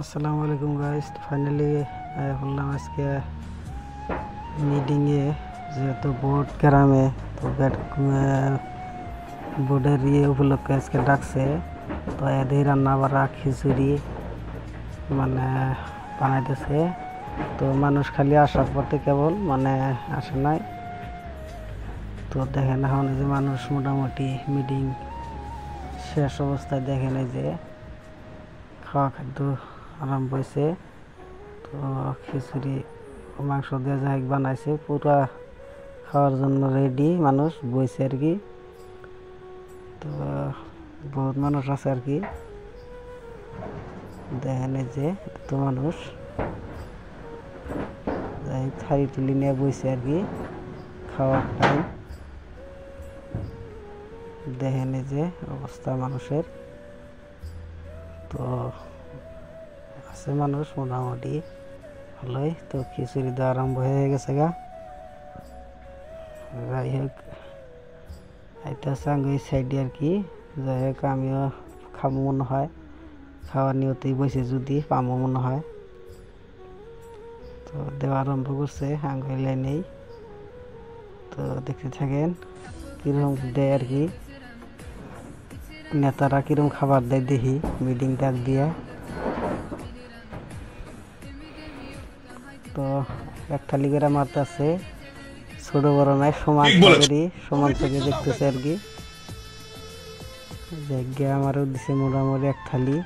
আসসালামু আলাইকুম guys, finally বললাম আজকে মিটিংয়ে যেহেতু বোর্ড গ্রামে তো বোর্ডের উপলক্ষে আজকে ডাকছে। তো এদের রান্না বাড়া খিচুড়ি মানে বানাইতেছে। তো মানুষ খালি আসার পথে কেবল আসে নাই। তো দেখেন এখন যে মানুষ মোটামুটি মিটিং শেষ অবস্থায় দেখেন যে খাওয়া খাদ্য আরম্ভ হয়েছে। তো খিচুড়ি মাংস দিয়ে যাই বানাইছে, পুরা খাওয়ার জন্য রেডি, মানুষ বইছে আর কি। তো বহুত মানুষ আছে আর কি, দেখেন যে এত মানুষ থালি টুলি নিয়ে বইছে আর কি খাওয়ার টাইম। দেখেন যে অবস্থা মানুষের। তো আছে মানুষ মোটামুটি ভালোই। তো খিচুড়ি দেওয়া আরম্ভ হয়ে গেছে গা। যাই হোক এটা হচ্ছে ওই সাইডে আর কি। যাই হোক আমিও খাবো মনে হয়, খাওয়ার নিয়তেই বসে যদি পাবো মনে হয়। তো দেওয়া আরম্ভ করছে আঙ্গুল লাইনেই। তো দেখতে থাকেন কিরকম দেয় আর কি, নেতারা কিরকম খাবার দেয় দেখি মিটিং ডাক দিয়ে। তো এক থালি করে মারতেছে, ছোট বড় নাই, সমান চোখে দেখতেছে আর কি। আমারও দিছে মোটামুটি এক থালি।